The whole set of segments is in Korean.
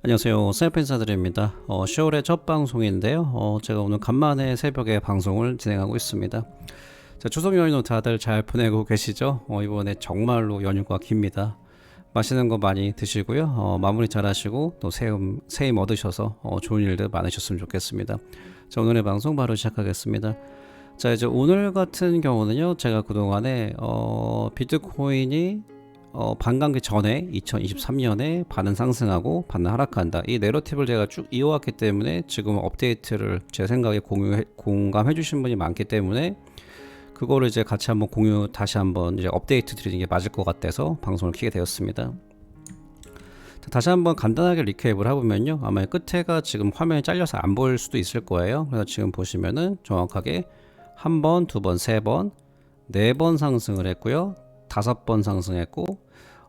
안녕하세요. 셀프인사드립니다. 10월의 첫 방송인데요. 제가 오늘 간만에 새벽에 방송을 진행하고 있습니다. 자, 추석 연휴 다들 잘 보내고 계시죠? 이번에 정말로 연휴가 깁니다. 맛있는 거 많이 드시고요. 마무리 잘 하시고 또 새힘 얻으셔서 좋은 일들 많으셨으면 좋겠습니다. 자, 오늘의 방송 바로 시작하겠습니다. 자, 이제 오늘 같은 경우는요, 제가 그동안에 비트코인이 반감기 전에 2023년에 반은 상승하고 반은 하락한다, 이 내러티브를 제가 쭉 이어왔기 때문에 지금 업데이트를 제 생각에 공감해 주신 분이 많기 때문에 그거를 이제 같이 한번 다시 한번 이제 업데이트 드리는 게 맞을 것 같아서 방송을 켜게 되었습니다. 다시 한번 간단하게 리캡을 해보면요, 아마 끝에가 지금 화면이 잘려서 안 보일 수도 있을 거예요. 그래서 지금 보시면은 정확하게 한 번, 두 번, 세 번, 네 번 상승을 했고요, 5번 상승했고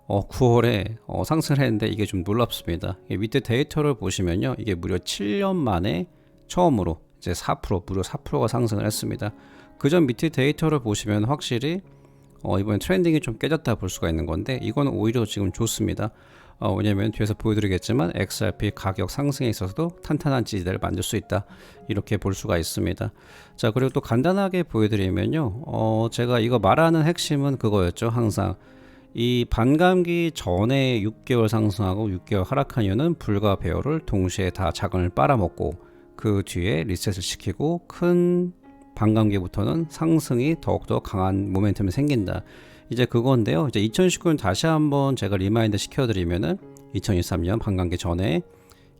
9월에 상승을 했는데 이게 좀 놀랍습니다. 밑에 데이터를 보시면요, 이게 무려 7년 만에 처음으로 이제 4% 무려 4%가 상승을 했습니다. 그전 밑에 데이터를 보시면 확실히 이번에 트렌딩이 좀 깨졌다 볼 수가 있는 건데, 이건 오히려 지금 좋습니다. 왜냐면 뒤에서 보여드리겠지만 XRP 가격 상승에 있어서도 탄탄한 지지대를 만들 수 있다, 이렇게 볼 수가 있습니다. 자, 그리고 또 간단하게 보여드리면요, 제가 이거 말하는 핵심은 그거였죠. 항상 이 반감기 전에 6개월 상승하고 6개월 하락한 이유는 불과 배열을 동시에 다 자금을 빨아먹고 그 뒤에 리셋을 시키고 큰 반감기부터는 상승이 더욱더 강한 모멘텀이 생긴다, 이제 그건데요. 이제 2019년 다시 한번 제가 리마인드 시켜드리면은 2023년 반감기 전에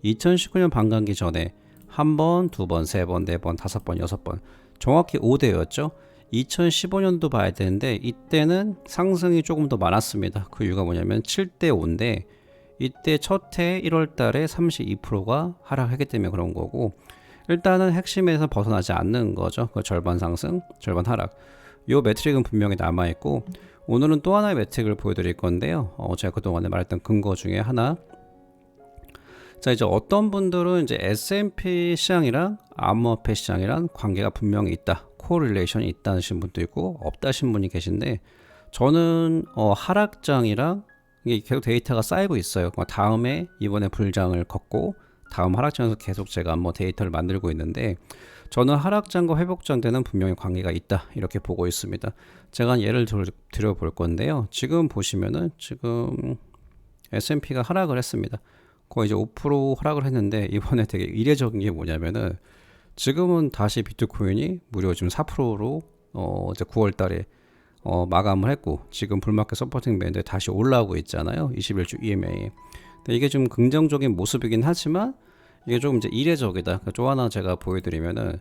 2019년 반감기 전에 한 번, 두 번, 세 번, 네 번, 5번, 6번, 정확히 5대였죠. 2015년도 봐야 되는데 이때는 상승이 조금 더 많았습니다. 그 이유가 뭐냐면 7대 5인데 이때 첫 해 1월 달에 32%가 하락했기 때문에 그런 거고, 일단은 핵심에서 벗어나지 않는 거죠. 그 절반 상승, 절반 하락. 요 매트릭은 분명히 남아있고, 오늘은 또 하나의 매트릭을 보여드릴 건데요. 제가 그동안에 말했던 근거 중에 하나. 자, 이제 어떤 분들은 이제 S&P 시장이랑 암호화폐 시장이랑 관계가 분명히 있다, 코릴레이션이 있다신 분도 있고 없다신 분이 계신데, 저는 하락장이랑 이게 계속 데이터가 쌓이고 있어요. 다음에 이번에 불장을 걷고 다음 하락장에서 계속 제가 데이터를 만들고 있는데, 저는 하락장과 회복장대는 분명히 관계가 있다, 이렇게 보고 있습니다. 제가 예를 들어볼 건데요. 지금 보시면은 지금 S&P가 하락을 했습니다. 거의 이제 5% 하락을 했는데, 이번에 되게 이례적인 게 뭐냐면은 지금은 다시 비트코인이 무려 지금 4%로 이제 9월 달에 마감을 했고, 지금 불마켓 서포팅 밴드에 다시 올라오고 있잖아요. 21주 EMA. 근데 이게 좀 긍정적인 모습이긴 하지만 이게 조금 이제 이례적이다. 또 하나 제가 보여드리면은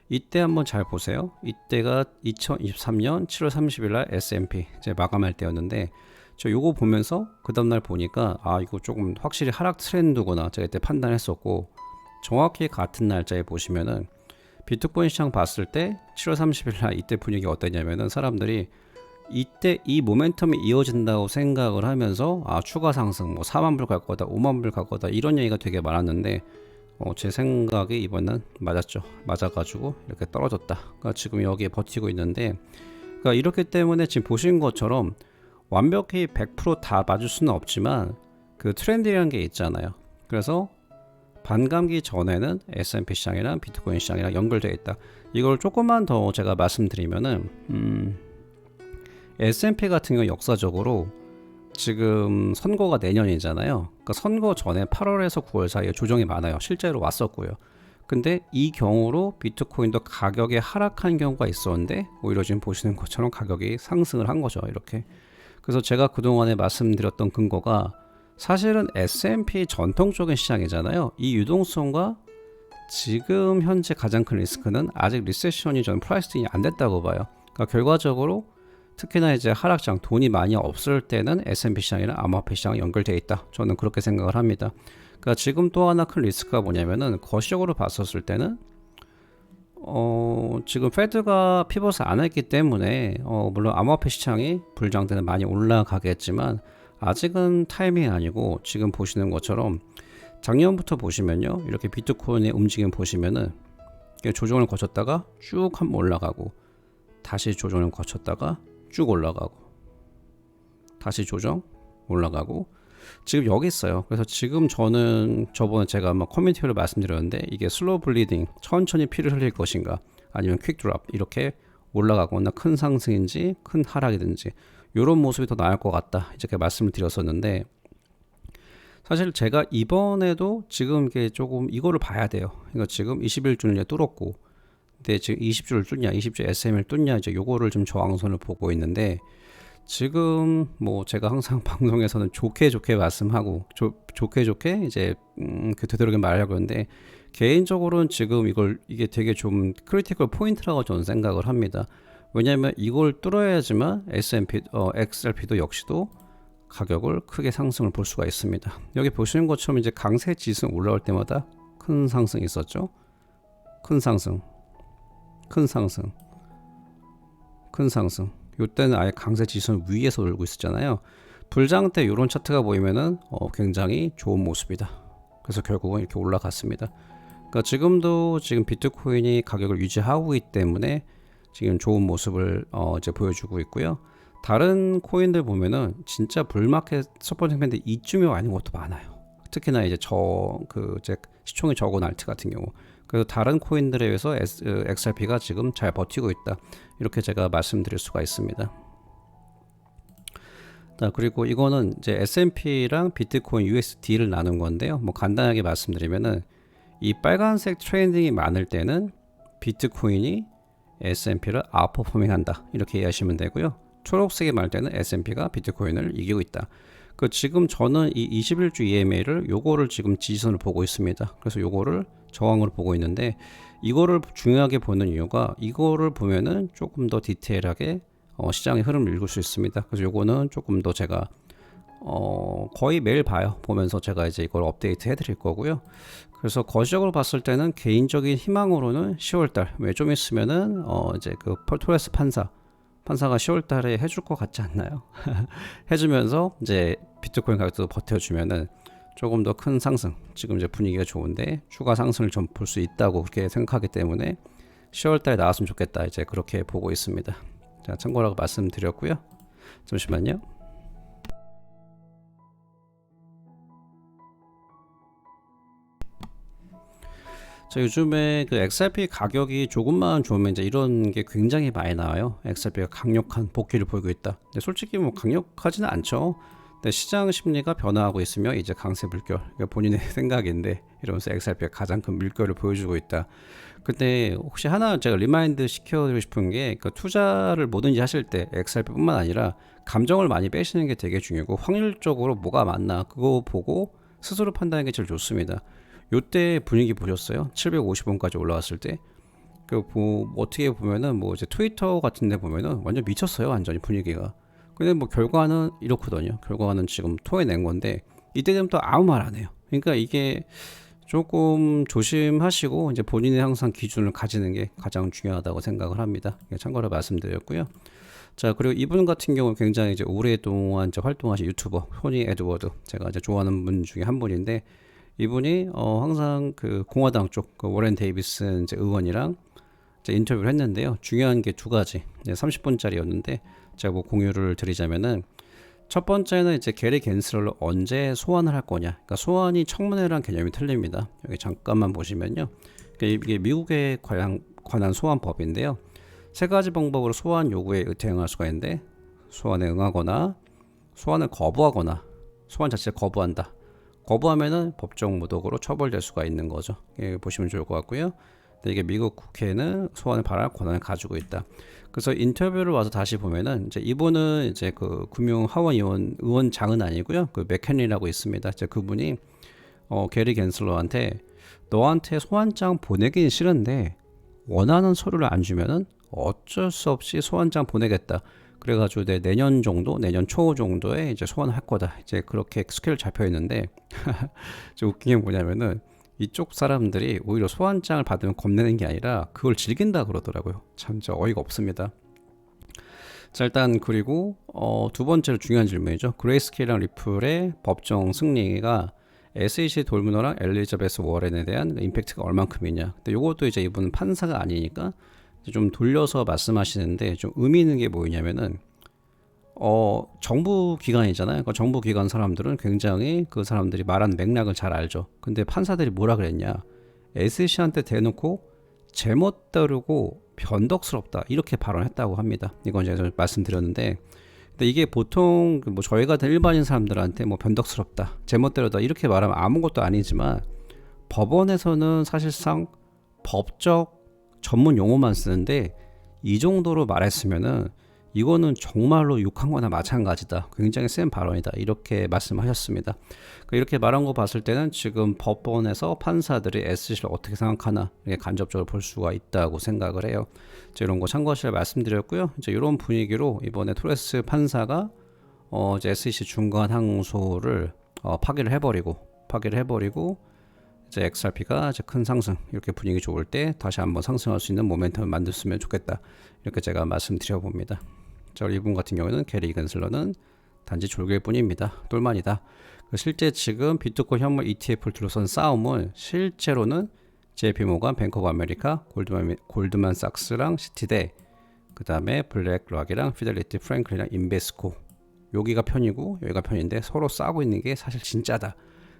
이때 한번 잘 보세요. 이때가 2023년 7월 30일 날 S&P 이제 마감할 때였는데, 저 요거 보면서 그 다음날 보니까 이거 조금 확실히 하락 트렌드구나, 제가 이때 판단했었고, 정확히 같은 날짜에 보시면은 비트코인 시장 봤을 때 7월 30일 날 이때 분위기 어땠냐면은, 사람들이 이때 이 모멘텀이 이어진다고 생각을 하면서 추가 상승 뭐 4만 불 갈 거다, 5만 불 갈 거다, 이런 얘기가 되게 많았는데 제 생각이 이번엔 맞았죠. 맞아가지고 이렇게 떨어졌다. 그러니까 지금 여기에 버티고 있는데, 그러니까 이렇기 때문에 지금 보신 것처럼 완벽히 100% 다 맞을 수는 없지만 그 트렌드라는 게 있잖아요. 그래서 반감기 전에는 S&P 시장이랑 비트코인 시장이랑 연결되어 있다. 이걸 조금만 더 제가 말씀드리면은 S&P 같은 경우 역사적으로 지금 선거가 내년이잖아요. 그러니까 선거 전에 8월에서 9월 사이에 조정이 많아요. 실제로 왔었고요. 근데 이 경우로 비트코인도 가격이 하락한 경우가 있었는데 오히려 지금 보시는 것처럼 가격이 상승을 한 거죠, 이렇게. 그래서 제가 그동안에 말씀드렸던 근거가 사실은 S&P 전통적인 시장이잖아요. 이 유동성과 지금 현재 가장 큰 리스크는 아직 리세션이 저는 프라이스팅이 안 됐다고 봐요. 그러니까 결과적으로 특히나 이제 하락장, 돈이 많이 없을 때는 S&P 시장이랑 암호화폐 시장이 연결되어 있다, 저는 그렇게 생각을 합니다. 그러니까 지금 또 하나 큰 리스크가 뭐냐면은, 거시적으로 봤었을 때는 지금 페드가 피벗을 안 했기 때문에 물론 암호화폐 시장이 불장 때는 많이 올라가겠지만 아직은 타이밍이 아니고, 지금 보시는 것처럼 작년부터 보시면요, 이렇게 비트코인의 움직임 보시면은 조정을 거쳤다가 쭉 한번 올라가고, 다시 조정을 거쳤다가 쭉 올라가고, 다시 조정 올라가고, 지금 여기 있어요. 그래서 지금 저는 저번에 제가 아마 커뮤니티로 말씀드렸는데 이게 슬로우 블리딩, 천천히 피를 흘릴 것인가, 아니면 퀵 드랍 이렇게 올라가거나 큰 상승인지 큰 하락이든지 이런 모습이 더 나을 것 같다 이렇게 말씀을 드렸었는데, 사실 제가 이번에도 지금 이게 조금 이거를 봐야 돼요. 그러니까 지금 21주를 이제 뚫었고, 근데 지금 20주를 뚫냐, 20주 SM을 뚫냐, 이제 요거를 좀 저항선을 보고 있는데, 지금 뭐 제가 항상 방송에서는 좋게 말씀하고 좋게 이제 그 되도록이 말하려고 하는데, 개인적으로는 지금 이게 되게 좀 크리티컬 포인트라고 저는 생각을 합니다. 왜냐하면 이걸 뚫어야지만 S&P, XRP도 역시도 가격을 크게 상승을 볼 수가 있습니다. 여기 보시는 것처럼 이제 강세 지수 올라올 때마다 큰 상승이 있었죠. 큰 상승. 이때는 아예 강세 지수는 위에서 돌고 있었잖아요. 불장 때 이런 차트가 보이면은 굉장히 좋은 모습이다. 그래서 결국은 이렇게 올라갔습니다. 그러니까 지금도 지금 비트코인이 가격을 유지하고 있기 때문에 지금 좋은 모습을 이제 보여주고 있고요. 다른 코인들 보면은 진짜 불마켓 서포팅 밴드 이쯤에 와 있는 것도 많아요. 특히나 이제 제 시총이 적은 알트 같은 경우. 그래서 다른 코인들에 비해서 XRP가 지금 잘 버티고 있다. 이렇게 제가 말씀드릴 수가 있습니다. 자, 그리고 이거는 이제 S&P랑 비트코인 USD를 나눈 건데요. 뭐 간단하게 말씀드리면은 이 빨간색 트렌딩이 많을 때는 비트코인이 S&P를 아웃퍼포밍 한다. 이렇게 이해하시면 되고요. 초록색이 많을 때는 S&P가 비트코인을 이기고 있다. 지금 저는 이 21주 EMA를 요거를 지금 지지선을 보고 있습니다. 그래서 요거를 저항으로 보고 있는데, 이거를 중요하게 보는 이유가 이거를 보면은 조금 더 디테일하게 시장의 흐름을 읽을 수 있습니다. 그래서 요거는 조금 더 제가 거의 매일 보면서 제가 이제 이걸 업데이트 해드릴 거고요. 그래서 거시적으로 봤을 때는 개인적인 희망으로는 10월달, 왜 좀 있으면은 이제 그 토레스 판사가 10월달에 해줄 것 같지 않나요? 해주면서 이제 비트코인 가격도 버텨주면은 조금 더 큰 상승, 지금 이제 분위기가 좋은데 추가 상승을 좀 볼 수 있다고 그렇게 생각하기 때문에 10월달에 나왔으면 좋겠다, 이제 그렇게 보고 있습니다. 자, 참고라고 말씀드렸고요. 잠시만요. 자, 요즘에 그 XRP 가격이 조금만 좋으면 이제 이런 게 굉장히 많이 나와요. XRP가 강력한 복귀를 보이고 있다. 근데 솔직히 뭐 강력하지는 않죠. 근데 시장 심리가 변화하고 있으며 이제 강세 물결, 그러니까 본인의 생각인데 이러면서 XRP가 가장 큰 물결을 보여주고 있다. 근데 혹시 하나 제가 리마인드 시켜드리고 싶은 게, 그 투자를 뭐든지 하실 때 XRP뿐만 아니라 감정을 많이 빼시는 게 되게 중요하고, 확률적으로 뭐가 맞나 그거 보고 스스로 판단하는 게 제일 좋습니다. 요때 분위기 보셨어요? 750원까지 올라왔을 때. 어떻게 보면은 뭐 이제 트위터 같은 데 보면은 완전 미쳤어요. 완전히 분위기가. 근데 뭐 결과는 이렇거든요. 결과는 지금 토해낸 건데, 이때 되면 또 아무 말 안 해요. 그러니까 이게 조금 조심하시고 이제 본인의 항상 기준을 가지는 게 가장 중요하다고 생각을 합니다. 참고로 말씀드렸고요. 자, 그리고 이분 같은 경우는 굉장히 이제 오랫동안 이제 활동하신 유튜버 토니 에드워드, 제가 이제 좋아하는 분 중에 한 분인데, 이분이 항상 그 공화당 쪽 그 워렌 데이비슨 이제 의원이랑 이제 인터뷰를 했는데요. 중요한 게 두 가지, 30분짜리였는데 제가 뭐 공유를 드리자면은, 첫 번째는 이제 게리 겐슬러를 언제 소환을 할 거냐. 그러니까 소환이 청문회랑 개념이 틀립니다. 여기 잠깐만 보시면요. 그러니까 이게 미국에 관한 소환법인데요. 세 가지 방법으로 소환 요구에 대응할 수가 있는데, 소환에 응하거나, 소환을 거부하거나, 소환 자체를 거부한다. 거부하면은 법정 무독으로 처벌될 수가 있는 거죠. 보시면 좋을 것 같고요. 근데 이게 미국 국회는 소환을 발할 권한을 가지고 있다. 그래서 인터뷰를 와서 다시 보면은 이제 이분은 이제 그 금융 하원 의원장은 아니고요. 그 맥켄리라고 있습니다. 이제 그분이 게리 겐슬러한테, 너한테 소환장 보내긴 싫은데 원하는 서류를 안 주면은 어쩔 수 없이 소환장 보내겠다. 그래가지고 내년 초 정도에 이제 소환을 할 거다. 이제 그렇게 스케줄 잡혀 있는데, 좀 웃긴 게 뭐냐면은 이쪽 사람들이 오히려 소환장을 받으면 겁내는 게 아니라 그걸 즐긴다 그러더라고요. 참 어이가 없습니다. 자, 일단 그리고 두 번째로 중요한 질문이죠. 그레이스케일이랑 리플의 법정 승리가 SEC 돌무너랑 엘리자베스 워렌에 대한 임팩트가 얼만큼이냐. 근데 이것도 이제 이분은 판사가 아니니까 좀 돌려서 말씀하시는데, 좀 의미 있는 게 뭐냐면은 정부 기관이잖아요. 그러니까 정부 기관 사람들은 굉장히 그 사람들이 말하는 맥락을 잘 알죠. 근데 판사들이 뭐라 그랬냐? SEC한테 대놓고 제멋 다르고 변덕스럽다 이렇게 발언했다고 합니다. 이건 제가 말씀드렸는데, 근데 이게 보통 뭐 저희 같은 일반인 사람들한테 뭐 변덕스럽다, 제멋대로다 이렇게 말하면 아무것도 아니지만 법원에서는 사실상 법적 전문 용어만 쓰는데 이 정도로 말했으면은 이거는 정말로 욕한 거나 마찬가지다. 굉장히 센 발언이다. 이렇게 말씀하셨습니다. 이렇게 말한 거 봤을 때는 지금 법원에서 판사들이 SC를 어떻게 생각하나 간접적으로 볼 수가 있다고 생각을 해요. 이런 거 참고하시라 말씀드렸고요. 이제 이런 분위기로 이번에 토레스 판사가 이제 SEC 중간 항소를 파기를 해버리고 이제 XRP가 이제 큰 상승, 이렇게 분위기 좋을 때 다시 한번 상승할 수 있는 모멘텀을 만들었으면 좋겠다. 이렇게 제가 말씀드려 봅니다. 자, 이분 같은 경우는 게리 겐슬러는 단지 졸길 뿐입니다. 똘만이다. 실제 지금 비트코인 현물 ETF를 둘러싼 싸움을 실제로는 JP모간, 뱅크 오브 아메리카, 골드만삭스랑 시티대, 그 다음에 블랙락이랑 피델리티 프랭클이랑 인베스코, 여기가 편이고 여기가 편인데 서로 싸우고 있는 게 사실 진짜다.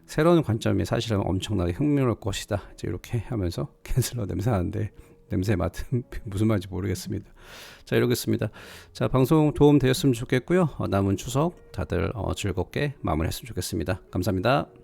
새로운 관점이 사실은 엄청나게 흥미로울 것이다. 이제 이렇게 하면서 캔슬러 냄새 나는데 냄새 맡은 무슨 말인지 모르겠습니다. 자, 이러겠습니다. 자, 방송 도움 되었으면 좋겠고요. 남은 추석 다들 즐겁게 마무리했으면 좋겠습니다. 감사합니다.